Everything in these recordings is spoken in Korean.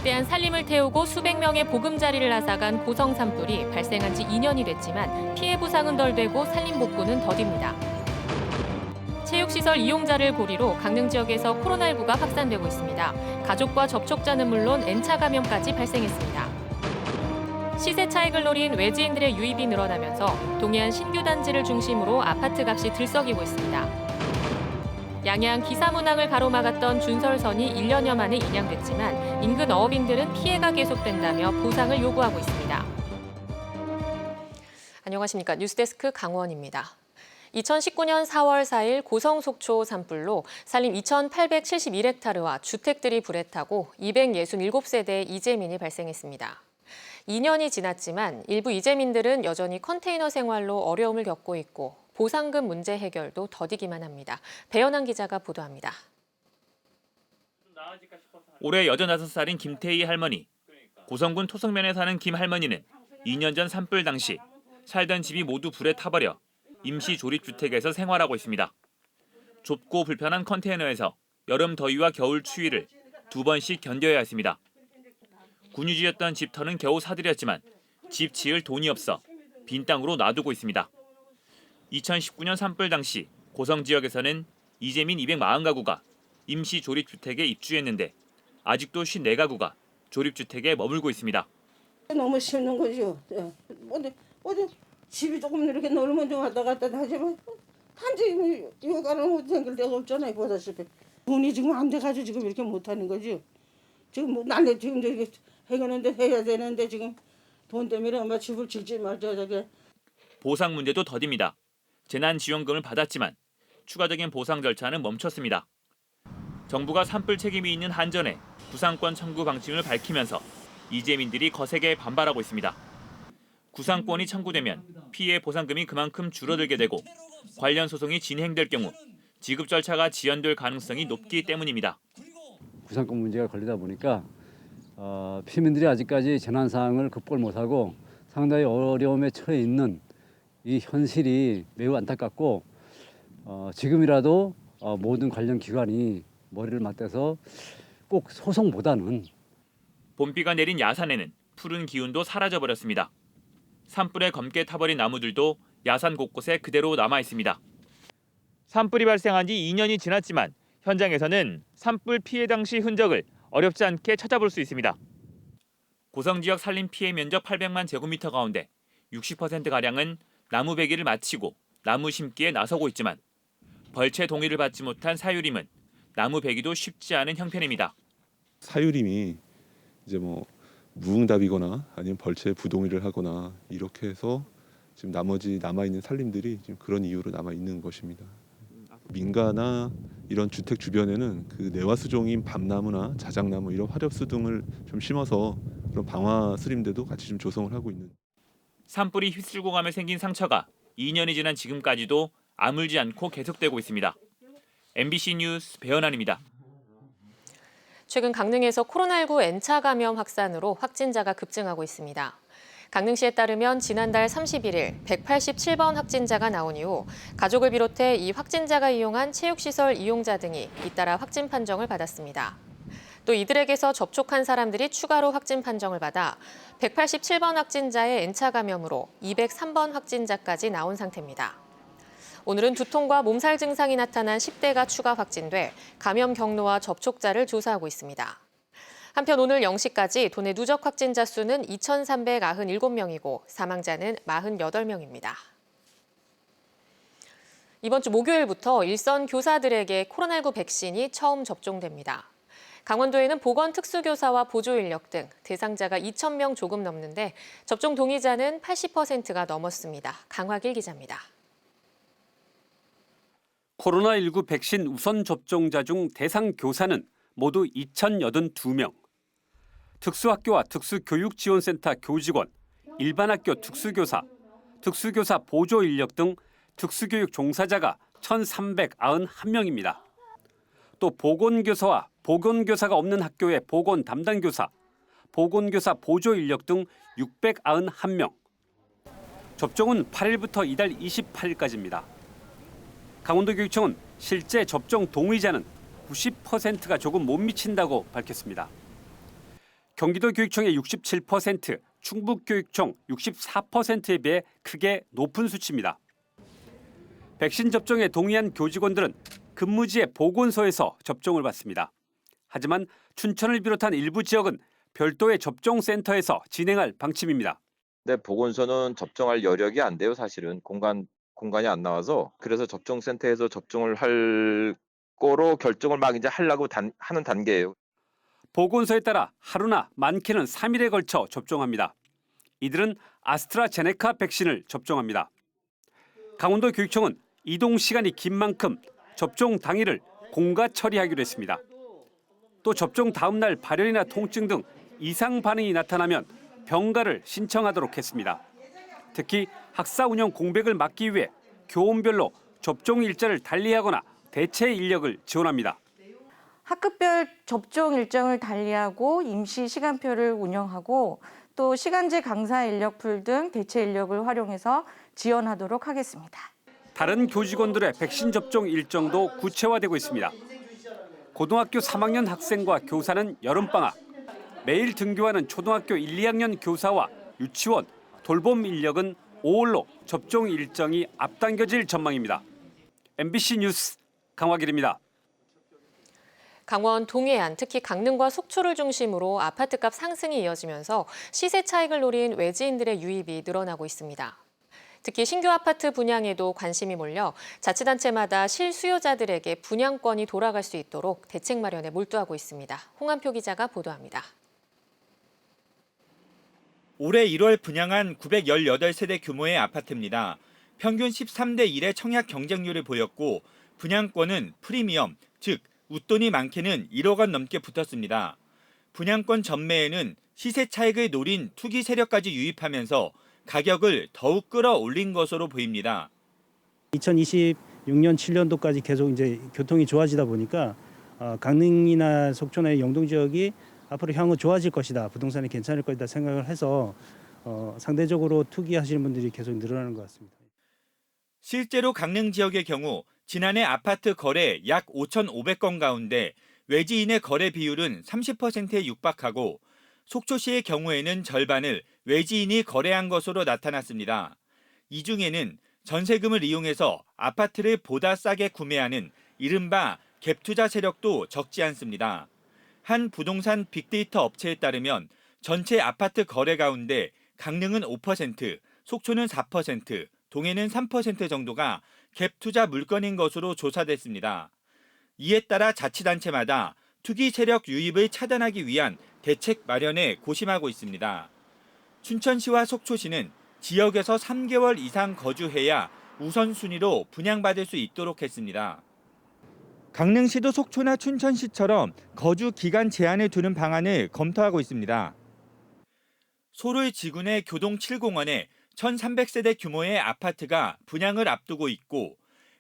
막대한 살림을 태우고 수백 명의 보금자리를 앗아간 고성 산불이 발생한 지 2년이 됐지만 피해 보상은 덜 되고 살림 복구는 더딥니다. 체육시설 이용자를 고리로 강릉 지역에서 코로나19가 확산되고 있습니다. 가족과 접촉자는 물론 N차 감염까지 발생했습니다. 시세 차익을 노린 외지인들의 유입이 늘어나면서 동해안 신규 단지를 중심으로 아파트 값이 들썩이고 있습니다. 양양 기사문항을 가로막았던 준설선이 1년여 만에 인양됐지만 인근 어업인들은 피해가 계속된다며 보상을 요구하고 있습니다. 안녕하십니까. 뉴스데스크 강원입니다. 2019년 4월 4일 고성 속초 산불로 산림 2,871헥타르와 주택들이 불에 타고 267세대의 이재민이 발생했습니다. 2년이 지났지만 일부 이재민들은 여전히 컨테이너 생활로 어려움을 겪고 있고 보상금 문제 해결도 더디기만 합니다. 배현환 기자가 보도합니다. 올해 85살인 김태희 할머니. 고성군 토성면에 사는 김 할머니는 2년 전 산불 당시 살던 집이 모두 불에 타버려 임시 조립주택에서 생활하고 있습니다. 좁고 불편한 컨테이너에서 여름 더위와 겨울 추위를 2번씩 견뎌야 했습니다. 군유지였던 집터는 겨우 사들였지만 집 지을 돈이 없어 빈 땅으로 놔두고 있습니다. 2019년 산불 당시 고성 지역에서는 이재민 240가구가 임시 조립주택에 입주했는데 아직도 54가구가 조립주택에 머물고 있습니다. 너무 싫는 거죠. 어디 집이 조금 이렇게 넓으면 좀 왔다 갔다 하지만 단지 이거 가는 생길 데가 없잖아요. 보다시피 돈이 지금 안 돼가지고 지금 이렇게 못하는 거죠. 지금 뭐 난리 지금 저기 해결하는데 해야 되는데 지금 돈 때문에 엄마 집을 질지 말자 저게. 보상 문제도 더딥니다. 재난지원금을 받았지만 추가적인 보상 절차는 멈췄습니다. 정부가 산불 책임이 있는 한전에 구상권 청구 방침을 밝히면서 이재민들이 거세게 반발하고 있습니다. 구상권이 청구되면 피해 보상금이 그만큼 줄어들게 되고 관련 소송이 진행될 경우 지급 절차가 지연될 가능성이 높기 때문입니다. 구상권 문제가 걸리다 보니까 피민들이 아직까지 재난 상황을 극복을 못하고 상당히 어려움에 처해 있는 이 현실이 매우 안타깝고 지금이라도 모든 관련 기관이 머리를 맞대서 꼭 소송보다는 봄비가 내린 야산에는 푸른 기운도 사라져버렸습니다. 산불에 검게 타버린 나무들도 야산 곳곳에 그대로 남아 있습니다. 산불이 발생한 지 2년이 지났지만 현장에서는 산불 피해 당시 흔적을 어렵지 않게 찾아볼 수 있습니다. 고성 지역 산림 피해 면적 800만 제곱미터 가운데 60%가량은 나무 베기를 마치고 나무 심기에 나서고 있지만 벌채 동의를 받지 못한 사유림은 나무 베기도 쉽지 않은 형편입니다. 사유림이 이제 뭐 무응답이거나 아니면 벌채 부동의를 하거나 이렇게 해서 지금 나머지 남아있는 산림들이 지금 그런 이유로 남아있는 것입니다. 민가나 이런 주택 주변에는 그 내화수종인 밤나무나 자작나무 이런 화렵수 등을 좀 심어서 그런 방화 수림대도 같이 좀 조성을 하고 있는. 산불이 휩쓸고 가며 생긴 상처가 2년이 지난 지금까지도 아물지 않고 계속되고 있습니다. MBC 뉴스 배현환입니다. 최근 강릉에서 코로나19 N차 감염 확산으로 확진자가 급증하고 있습니다. 강릉시에 따르면 지난달 31일 187번 확진자가 나온 이후 가족을 비롯해 이 확진자가 이용한 체육시설 이용자 등이 잇따라 확진 판정을 받았습니다. 또 이들에게서 접촉한 사람들이 추가로 확진 판정을 받아 187번 확진자의 N차 감염으로 203번 확진자까지 나온 상태입니다. 오늘은 두통과 몸살 증상이 나타난 10대가 추가 확진돼 감염 경로와 접촉자를 조사하고 있습니다. 한편 오늘 0시까지 도내 누적 확진자 수는 2,397명이고 사망자는 48명입니다. 이번 주 목요일부터 일선 교사들에게 코로나19 백신이 처음 접종됩니다. 강원도에는 보건특수교사와 보조인력 등 대상자가 2,000명 조금 넘는데 접종 동의자는 80%가 넘었습니다. 강화길 기자입니다. 코로나19 백신 우선 접종자 중 대상 교사는 모두 2,082명. 특수학교와 특수교육지원센터 교직원, 일반학교 특수교사, 특수교사 보조인력 등 특수교육 종사자가 1,391명입니다. 또 보건교사와 보건교사가 없는 학교의 보건 담당교사, 보건교사 보조인력 등 691명. 접종은 8일부터 이달 28일까지입니다. 강원도교육청은 실제 접종 동의자는 90%가 조금 못 미친다고 밝혔습니다. 경기도교육청의 67%, 충북교육청 64%에 비해 크게 높은 수치입니다. 백신 접종에 동의한 교직원들은 근무지의 보건소에서 접종을 받습니다. 하지만 춘천을 비롯한 일부 지역은 별도의 접종센터에서 진행할 방침입니다. 근데 보건소는 접종할 여력이 안 돼요. 사실은 공간이 안 나와서 그래서 접종센터에서 접종을 할 거로 결정을 막 이제 하려고 하는 단계예요. 보건소에 따라 하루나 많게는 3일에 걸쳐 접종합니다. 이들은 아스트라제네카 백신을 접종합니다. 강원도 교육청은 이동 시간이 긴 만큼 접종 당일을 공가 처리하기로 했습니다. 또 접종 다음 날 발열이나 통증 등 이상 반응이 나타나면 병가를 신청하도록 했습니다. 특히 학사 운영 공백을 막기 위해 교원별로 접종 일자를 달리하거나 대체 인력을 지원합니다. 학급별 접종 일정을 달리하고 임시 시간표를 운영하고 또 시간제 강사 인력풀 등 대체 인력을 활용해서 지원하도록 하겠습니다. 다른 교직원들의 백신 접종 일정도 구체화되고 있습니다. 고등학교 3학년 학생과 교사는 여름방학, 매일 등교하는 초등학교 1, 2학년 교사와 유치원, 돌봄 인력은 5월로 접종 일정이 앞당겨질 전망입니다. MBC 뉴스 강화길입니다. 강원 동해안, 특히 강릉과 속초를 중심으로 아파트값 상승이 이어지면서 시세 차익을 노린 외지인들의 유입이 늘어나고 있습니다. 특히 신규 아파트 분양에도 관심이 몰려 자치단체마다 실수요자들에게 분양권이 돌아갈 수 있도록 대책 마련에 몰두하고 있습니다. 홍한표 기자가 보도합니다. 올해 1월 분양한 918세대 규모의 아파트입니다. 평균 13대 1의 청약 경쟁률을 보였고 분양권은 프리미엄, 즉 웃돈이 많게는 1억 원 넘게 붙었습니다. 분양권 전매에는 시세 차익을 노린 투기 세력까지 유입하면서 가격을 더욱 끌어올린 것으로 보입니다. 2026년 7년도까지 계속 이제 교통이 좋아지다 보니까 강릉이나 속초나 영동 지역이 앞으로 향후 좋아질 것이다, 부동산이 괜찮을 것이다 생각을 해서 상대적으로 투기하시는 분들이 계속 늘어나는 것 같습니다. 실제로 강릉 지역의 경우 지난해 아파트 거래 약 5,500건 가운데 외지인의 거래 비율은 30%에 육박하고 속초시의 경우에는 절반을 외지인이 거래한 것으로 나타났습니다. 이 중에는 전세금을 이용해서 아파트를 보다 싸게 구매하는 이른바 갭투자 세력도 적지 않습니다. 한 부동산 빅데이터 업체에 따르면 전체 아파트 거래 가운데 강릉은 5%, 속초는 4%, 동해는 3% 정도가 갭투자 물건인 것으로 조사됐습니다. 이에 따라 자치단체마다 투기 세력 유입을 차단하기 위한 대책 마련에 고심하고 있습니다. 춘천시와 속초시는 지역에서 3개월 이상 거주해야 우선순위로 분양받을 수 있도록 했습니다. 강릉시도 속초나 춘천시처럼 거주 기간 제한을 두는 방안을 검토하고 있습니다. 소를 지군의 교동 7공원에 1,300세대 규모의 아파트가 분양을 앞두고 있고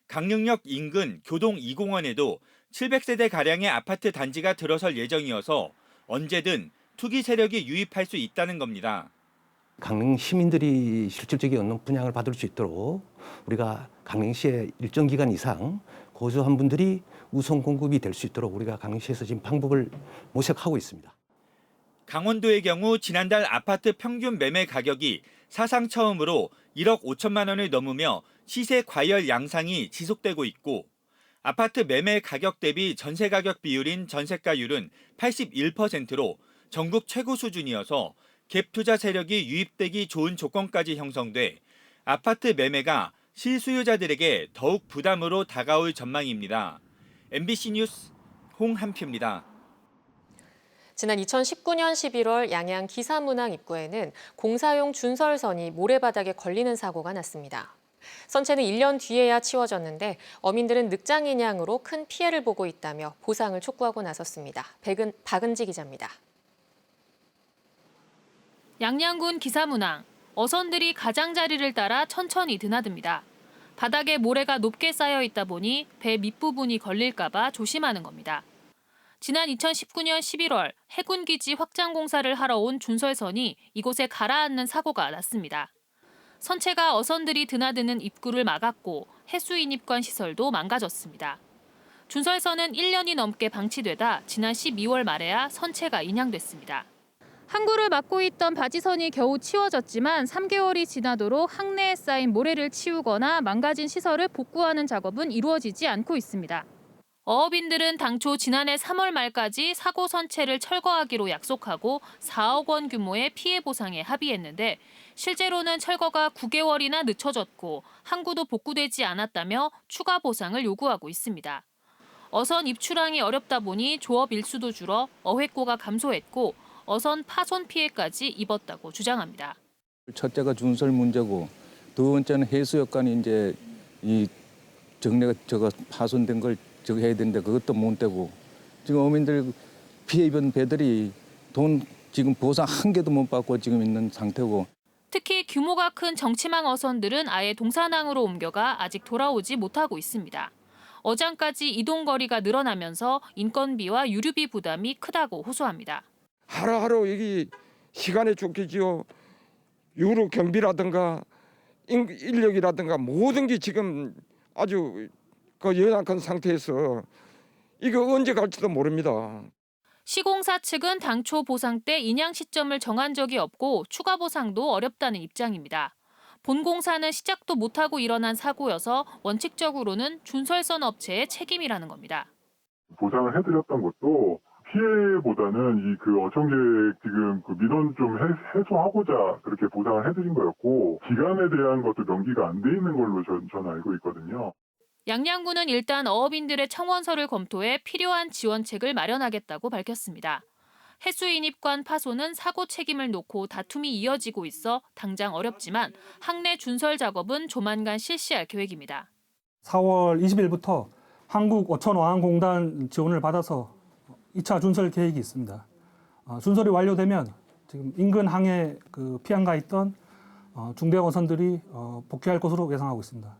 강릉역 인근 교동 2공원에도 700세대가량의 아파트 단지가 들어설 예정이어서 언제든 투기 세력이 유입할 수 있다는 겁니다. 강릉 시민들이 실질적인 얻는 분양을 받을 수 있도록 우리가 강릉시에 일정 기간 이상 거주한 분들이 우선 공급이 될 수 있도록 우리가 강릉시에서 지금 방법을 모색하고 있습니다. 강원도의 경우 지난달 아파트 평균 매매 가격이 사상 처음으로 1억 5천만 원을 넘으며 시세 과열 양상이 지속되고 있고 아파트 매매 가격 대비 전세 가격 비율인 전세가율은 81%로 전국 최고 수준이어서 갭 투자 세력이 유입되기 좋은 조건까지 형성돼 아파트 매매가 실수요자들에게 더욱 부담으로 다가올 전망입니다. MBC 뉴스 홍한표입니다. 지난 2019년 11월 양양 기사문항 입구에는 공사용 준설선이 모래바닥에 걸리는 사고가 났습니다. 선체는 1년 뒤에야 치워졌는데 어민들은 늑장인양으로 큰 피해를 보고 있다며 보상을 촉구하고 나섰습니다. 박은지 기자입니다. 양양군 기사문항, 어선들이 가장자리를 따라 천천히 드나듭니다. 바닥에 모래가 높게 쌓여 있다 보니 배 밑부분이 걸릴까 봐 조심하는 겁니다. 지난 2019년 11월 해군기지 확장 공사를 하러 온 준설선이 이곳에 가라앉는 사고가 났습니다. 선체가 어선들이 드나드는 입구를 막았고 해수인입관 시설도 망가졌습니다. 준설선은 1년이 넘게 방치되다 지난 12월 말에야 선체가 인양됐습니다. 항구를 막고 있던 바지선이 겨우 치워졌지만 3개월이 지나도록 항내에 쌓인 모래를 치우거나 망가진 시설을 복구하는 작업은 이루어지지 않고 있습니다. 어업인들은 당초 지난해 3월 말까지 사고 선체를 철거하기로 약속하고 4억 원 규모의 피해 보상에 합의했는데 실제로는 철거가 9개월이나 늦춰졌고 항구도 복구되지 않았다며 추가 보상을 요구하고 있습니다. 어선 입출항이 어렵다 보니 조업 일수도 줄어 어획고가 감소했고 어선 파손 피해까지 입었다고 주장합니다. 첫째가 준설 문제고 두 번째는 해수욕관이 이제 이 정례가 파손된 걸 해야 되는데 그것도 못 되고 지금 어민들 피해 입은 배들이 돈 지금 보상 한 개도 못 받고 지금 있는 상태고. 특히 규모가 큰 정치망 어선들은 아예 동산항으로 옮겨가 아직 돌아오지 못하고 있습니다. 어장까지 이동 거리가 늘어나면서 인건비와 유류비 부담이 크다고 호소합니다. 하루하루 여기 시간이 쫓기지요. 유로 경비라든가 인력이라든가 모든 게 지금 아주 연약한 상태에서 이거 언제 갈지도 모릅니다. 시공사 측은 당초 보상 때 인양 시점을 정한 적이 없고 추가 보상도 어렵다는 입장입니다. 본공사는 시작도 못하고 일어난 사고여서 원칙적으로는 준설선 업체의 책임이라는 겁니다. 보상을 해드렸던 것도 피해보다는 그 어청계획 지금 그 민원 좀 해소하고자 그렇게 보상을 해드린 거였고 기간에 대한 것도 명기가 안 돼 있는 걸로 전 알고 있거든요. 양양군은 일단 어업인들의 청원서를 검토해 필요한 지원책을 마련하겠다고 밝혔습니다. 해수 인입관 파손은 사고 책임을 놓고 다툼이 이어지고 있어 당장 어렵지만 항내 준설 작업은 조만간 실시할 계획입니다. 4월 20일부터 한국어촌어항공단 지원을 받아서 2차 준설 계획이 있습니다. 준설이 완료되면 지금 인근 항에 피항가 있던 중대 어선들이 복귀할 것으로 예상하고 있습니다.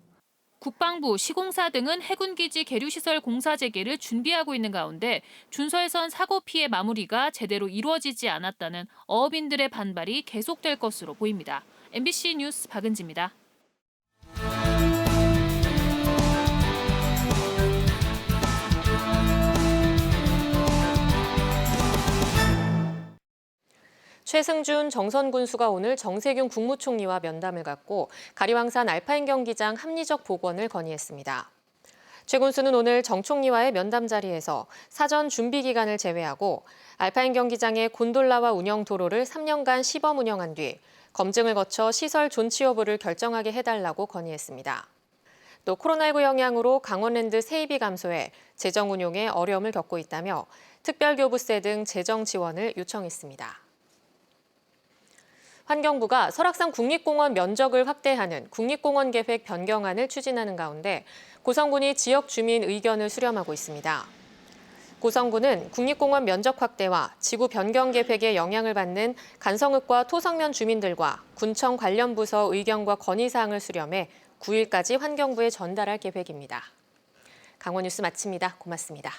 국방부, 시공사 등은 해군기지 계류시설 공사 재개를 준비하고 있는 가운데 준설선 사고 피해 마무리가 제대로 이루어지지 않았다는 어업인들의 반발이 계속될 것으로 보입니다. MBC 뉴스 박은지입니다. 최승준 정선 군수가 오늘 정세균 국무총리와 면담을 갖고 가리왕산 알파인 경기장 합리적 복원을 건의했습니다. 최 군수는 오늘 정 총리와의 면담 자리에서 사전 준비 기간을 제외하고 알파인 경기장의 곤돌라와 운영 도로를 3년간 시범 운영한 뒤 검증을 거쳐 시설 존치 여부를 결정하게 해달라고 건의했습니다. 또 코로나19 영향으로 강원랜드 세입이 감소해 재정 운용에 어려움을 겪고 있다며 특별교부세 등 재정 지원을 요청했습니다. 환경부가 설악산 국립공원 면적을 확대하는 국립공원 계획 변경안을 추진하는 가운데 고성군이 지역 주민 의견을 수렴하고 있습니다. 고성군은 국립공원 면적 확대와 지구 변경 계획에 영향을 받는 간성읍과 토성면 주민들과 군청 관련 부서 의견과 건의사항을 수렴해 9일까지 환경부에 전달할 계획입니다. 강원 뉴스 마칩니다. 고맙습니다.